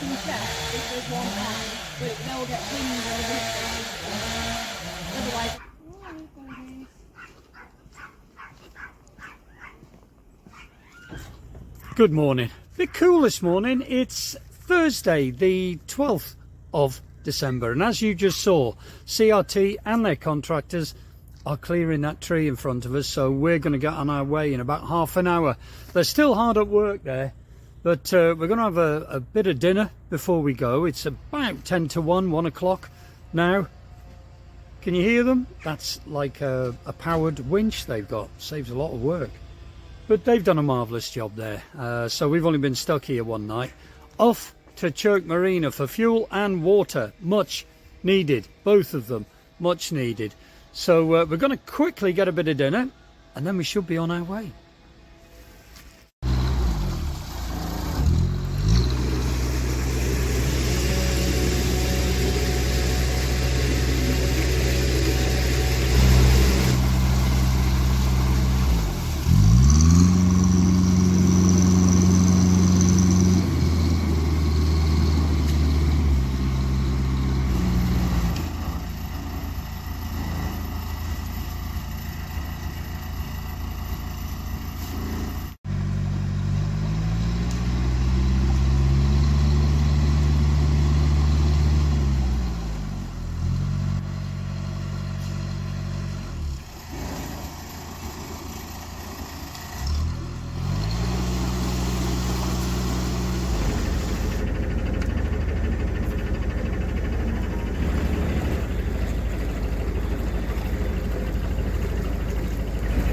can check if there's one on, but it will get wind otherwise. Good morning. Bit cool this morning. It's Thursday the 12th of December, and as you just saw, CRT and their contractors are clearing that tree in front of us, so we're going to get on our way in about half an hour. They're still hard at work there, but we're going to have a bit of dinner before we go. It's about 10 to 1 o'clock now. Can you hear them? That's like a powered winch they've got. Saves a lot of work. But they've done a marvellous job there. So we've only been stuck here one night. Off to Chirk Marina for fuel and water. Much needed. Both of them. Much needed. So we're going to quickly get a bit of dinner and then we should be on our way.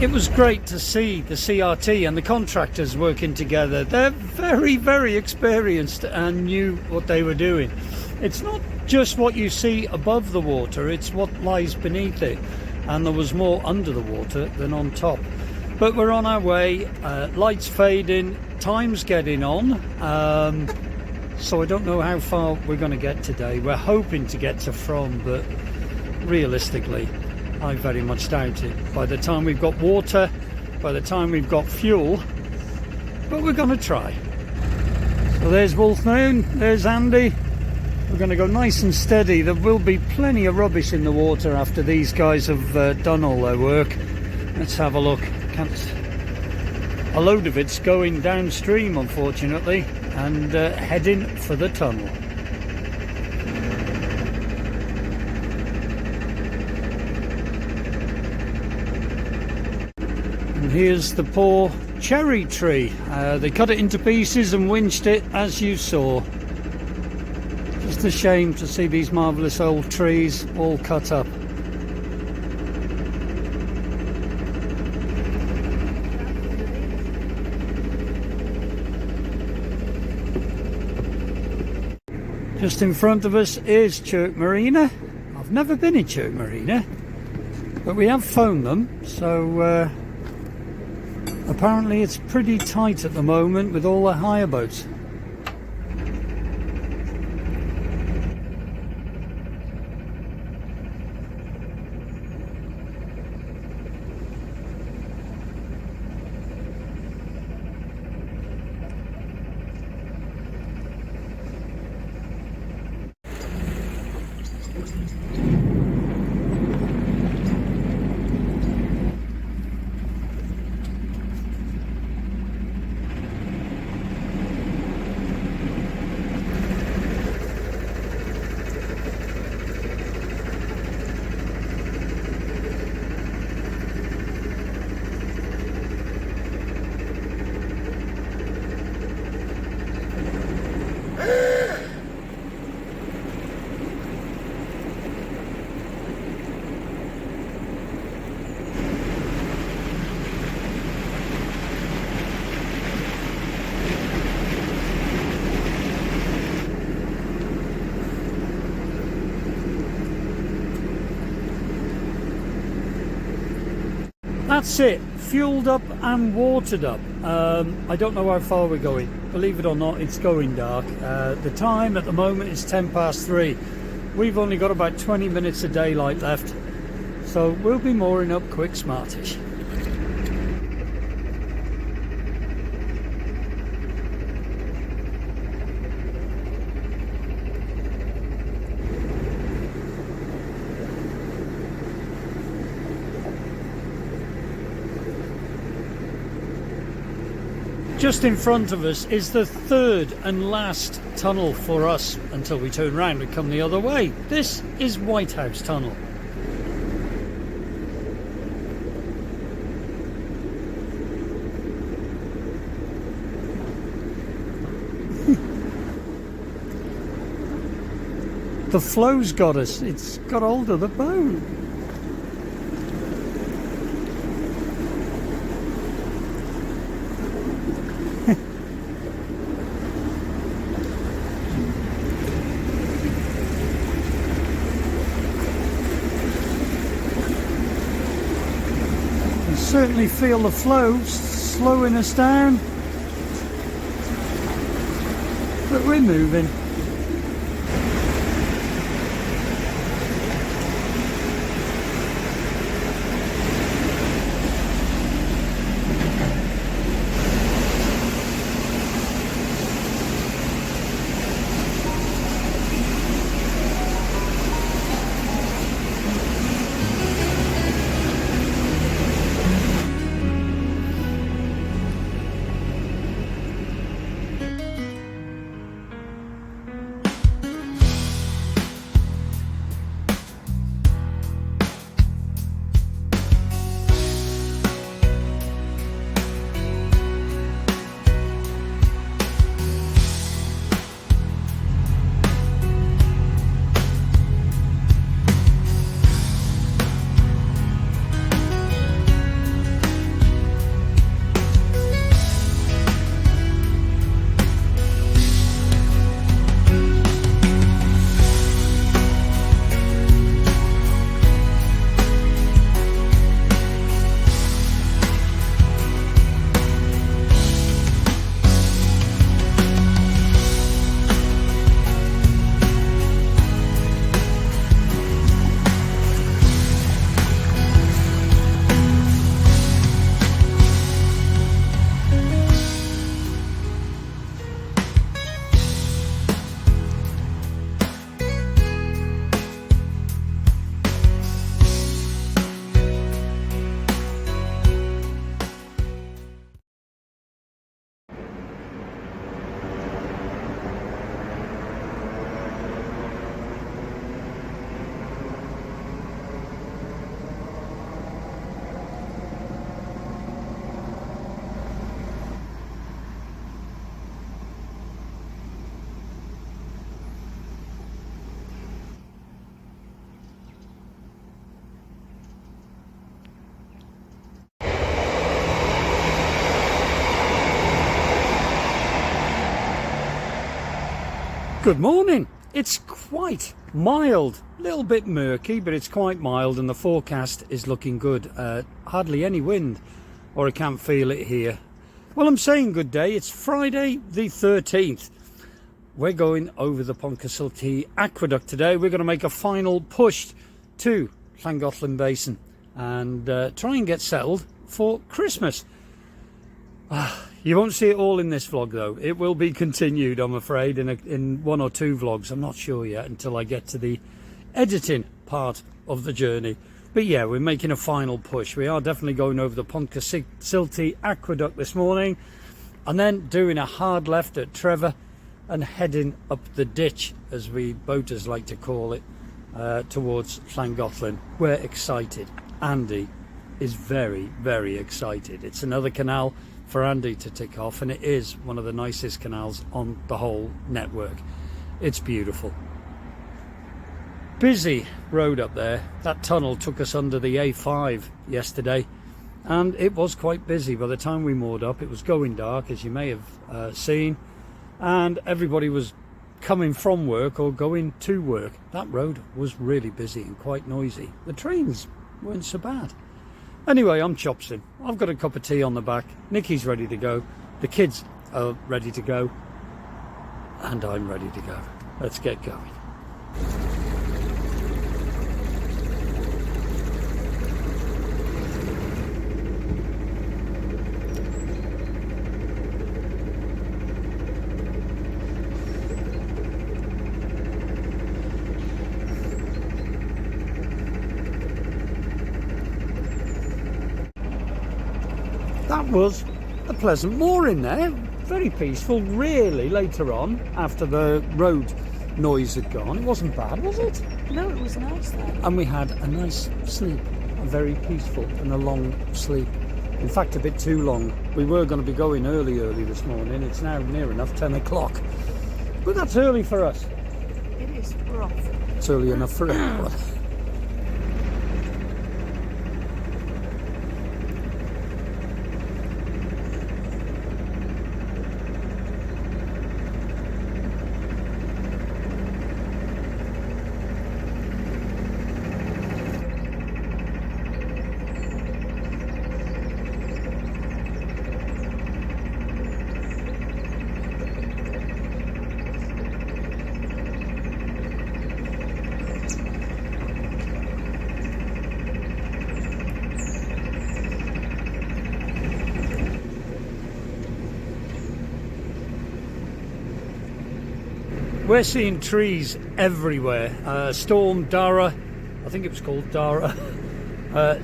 It was great to see the CRT and the contractors working together. They're very, very experienced and knew what they were doing. It's not just what you see above the water, it's what lies beneath it. And there was more under the water than on top. But we're on our way, lights fading, time's getting on. So I don't know how far we're going to get today. We're hoping to get to From, but realistically, I very much doubt it. By the time we've got water, by the time we've got fuel, but we're going to try. So there's Wolf Moon, there's Andy. We're going to go nice and steady. There will be plenty of rubbish in the water after these guys have done all their work. Let's have a look. A load of it's going downstream, unfortunately, and heading for the tunnel. Here's the poor cherry tree. They cut it into pieces and winched it, as you saw. Just a shame to see these marvellous old trees all cut up. Just in front of us is Chirk Marina. I've never been in Chirk Marina, but we have phoned them, so apparently it's pretty tight at the moment with all the hire boats. That's it, fueled up and watered up. I don't know how far we're going. Believe it or not, it's going dark. The time at the moment is 3:10. We've only got about 20 minutes of daylight left, so we'll be mooring up quick smartish. Just in front of us is the third and last tunnel for us until we turn round and come the other way. This is Whitehouse Tunnel. The flow's got us. It's got hold of the boat. Certainly feel the flow slowing us down, but we're moving. Good morning. It's quite mild, a little bit murky, but it's quite mild, and the forecast is looking good. Hardly any wind, or I can't feel it here. Well, I'm saying good day. It's Friday the 13th. We're going over the Froncysyllte aqueduct today. We're going to make a final push to Llangollen Basin and try and get settled for Christmas. You won't see it all in this vlog though. It will be continued, I'm afraid, in one or two vlogs. I'm not sure yet until I get to the editing part of the journey. But yeah, we're making a final push. We are definitely going over the Froncysyllte aqueduct this morning, and then doing a hard left at Trevor and heading up the ditch, as we boaters like to call it, towards Llangollen. We're excited. Andy is very, very excited. It's another canal for Andy to tick off, and it is one of the nicest canals on the whole network. It's beautiful. Busy road up there. That tunnel took us under the A5 yesterday, and it was quite busy. By the time we moored up, it was going dark, as you may have seen, and everybody was coming from work or going to work. That road was really busy and quite noisy. The trains weren't so bad. Anyway, I'm chopsing. I've got a cup of tea on the back. Nikki's ready to go. The kids are ready to go. And I'm ready to go. Let's get going. That was a pleasant mooring there. Very peaceful, really, later on, after the road noise had gone. It wasn't bad, was it? No, it was nice there. And we had a nice sleep, a very peaceful and a long sleep. In fact, a bit too long. We were going to be going early this morning. It's now near enough 10 o'clock. But that's early for us. It is rough. It's early enough for everyone. We're seeing trees everywhere. Storm Darragh, I think it was called Darragh,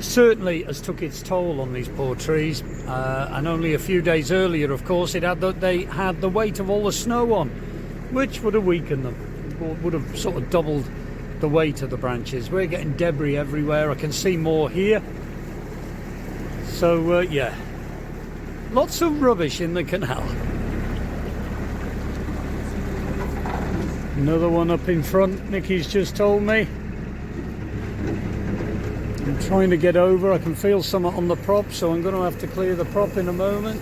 certainly has took its toll on these poor trees. And only a few days earlier, of course, they had the weight of all the snow on, which would have weakened them, or would have sort of doubled the weight of the branches. We're getting debris everywhere. I can see more here. So, yeah, lots of rubbish in the canal. Another one up in front, Nikki's just told me. I'm trying to get over. I can feel some on the prop, so I'm going to have to clear the prop in a moment.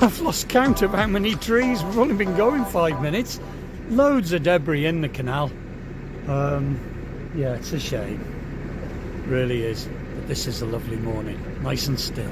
I've lost count of how many trees. We've only been going 5 minutes. Loads of debris in the canal. Yeah, it's a shame. Really is. But this is a lovely morning. Nice and still.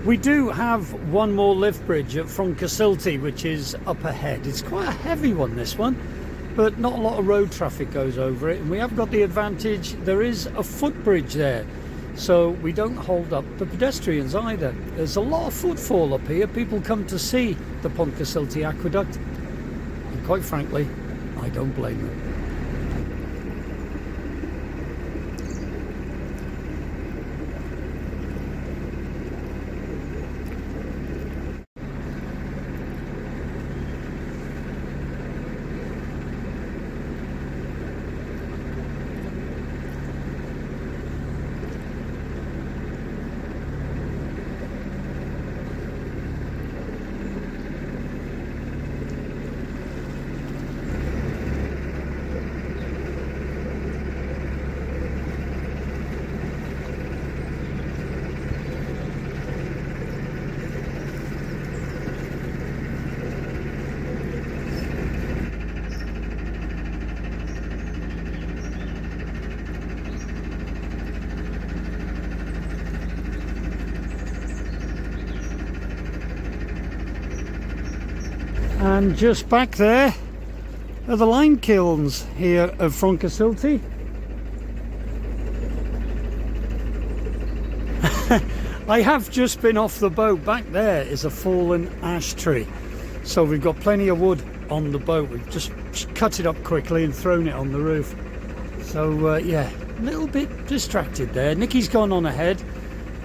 We do have one more lift bridge at Froncysyllte, which is up ahead. It's quite a heavy one, this one, but not a lot of road traffic goes over it. And we have got the advantage, there is a footbridge there, so we don't hold up the pedestrians either. There's a lot of footfall up here. People come to see the Froncysyllte aqueduct, and quite frankly, I don't blame them. And just back there are the lime kilns here of Froncysyllte. I have just been off the boat. Back there is a fallen ash tree, so we've got plenty of wood on the boat. We've just cut it up quickly and thrown it on the roof. So yeah, a little bit distracted there. Nikki's gone on ahead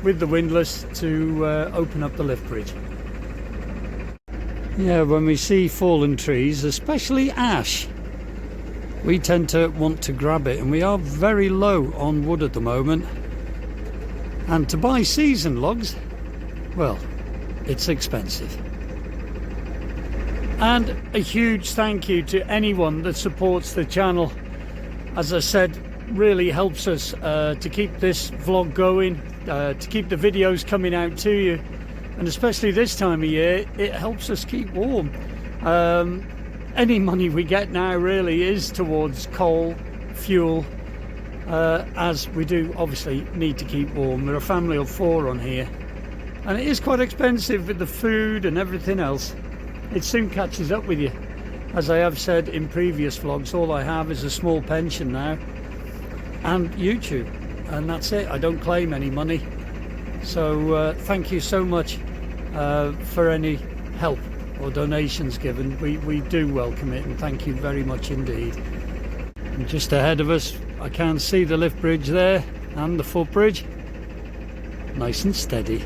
with the windlass to open up the lift bridge. Yeah, when we see fallen trees, especially ash, we tend to want to grab it, and we are very low on wood at the moment. And to buy season logs, well, it's expensive. And a huge thank you to anyone that supports the channel. As I said, really helps us to keep this vlog going, to keep the videos coming out to you. And especially this time of year, it helps us keep warm. Any money we get now really is towards coal, fuel, as we do obviously need to keep warm. We're a family of 4 on here, and it is quite expensive with the food and everything else. It soon catches up with you. As I have said in previous vlogs, all I have is a small pension now and YouTube, and that's it. I don't claim any money. So thank you so much for any help or donations given. We do welcome it, and thank you very much indeed. And just ahead of us, I can see the lift bridge there and the footbridge, nice and steady.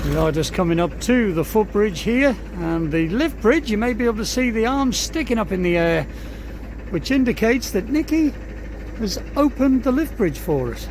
We are just coming up to the footbridge here, and the lift bridge, you may be able to see the arms sticking up in the air, which indicates that Nikki has opened the lift bridge for us.